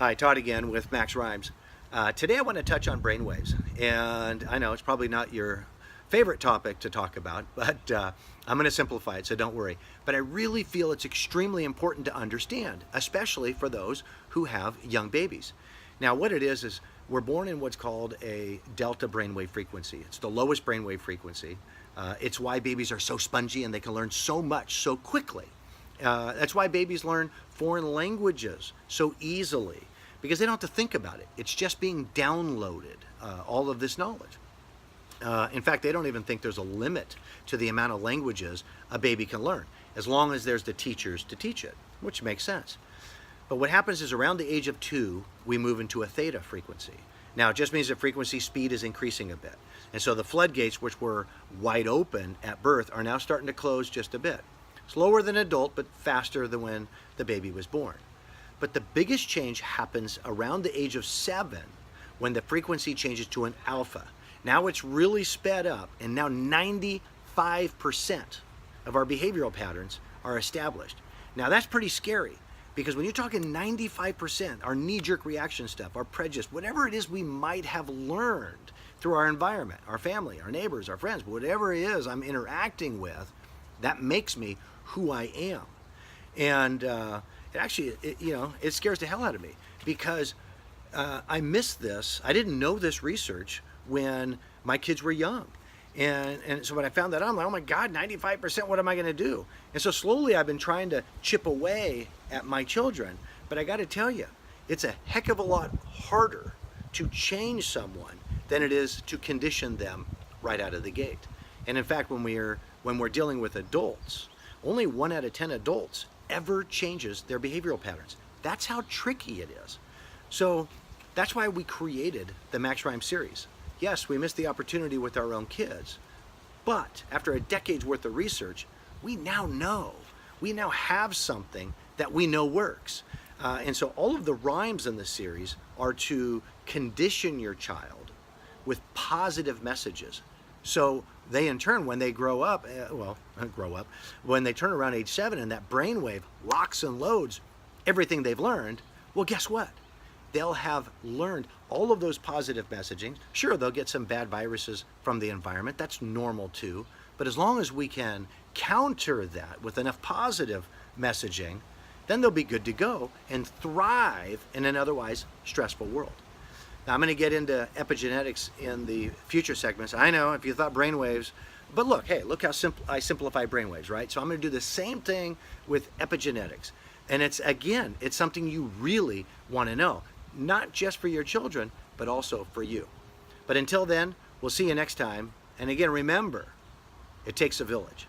Hi, Todd again with Max Rhymes. Today I want to touch on brainwaves, and I know it's probably not your favorite topic to talk about, but I'm going to simplify it, so don't worry. But I really feel it's extremely important to understand, especially for those who have young babies. Now, what it is we're born in what's called a delta brainwave frequency. It's the lowest brainwave frequency. It's why babies are so spongy and they can learn so much so quickly. That's why babies learn foreign languages so easily, because they don't have to think about it. It's just being downloaded, all of this knowledge. In fact, they don't even think there's a limit to the amount of languages a baby can learn, as long as there's the teachers to teach it, which makes sense. But what happens is around the age of 2, we move into a theta frequency. Now, it just means the frequency speed is increasing a bit. And so the floodgates, which were wide open at birth, are now starting to close just a bit. Slower than adult, but faster than when the baby was born. But the biggest change happens around the age of 7, when the frequency changes to an alpha. Now it's really sped up, and now 95% of our behavioral patterns are established. Now that's pretty scary, because when you're talking 95%, our knee-jerk reaction stuff, our prejudice, whatever it is we might have learned through our environment, our family, our neighbors, our friends, whatever it is I'm interacting with, that makes me who I am. And it scares the hell out of me, because I missed this. I didn't know this research when my kids were young. And so when I found that out, I'm like, oh my God, 95%, what am I gonna do? And so slowly I've been trying to chip away at my children. But I gotta tell you, it's a heck of a lot harder to change someone than it is to condition them right out of the gate. And in fact, when we're dealing with adults, only 1 out of 10 adults ever changes their behavioral patterns. That's how tricky it is. So that's why we created the Max Rhymes series. Yes, we missed the opportunity with our own kids, but after a decade's worth of research, we now know. We now have something that we know works. And so all of the rhymes in the series are to condition your child with positive messages. So they, in turn, when they grow up, when they turn around age 7 and that brainwave locks and loads everything they've learned, well, guess what? They'll have learned all of those positive messaging. Sure, they'll get some bad viruses from the environment. That's normal too. But as long as we can counter that with enough positive messaging, then they'll be good to go and thrive in an otherwise stressful world. Now, I'm going to get into epigenetics in the future segments. I know if you thought brainwaves, but look, hey, look how I simplify brainwaves, right? So I'm going to do the same thing with epigenetics. And it's something you really want to know, not just for your children, but also for you. But until then, we'll see you next time. And again, remember, it takes a village.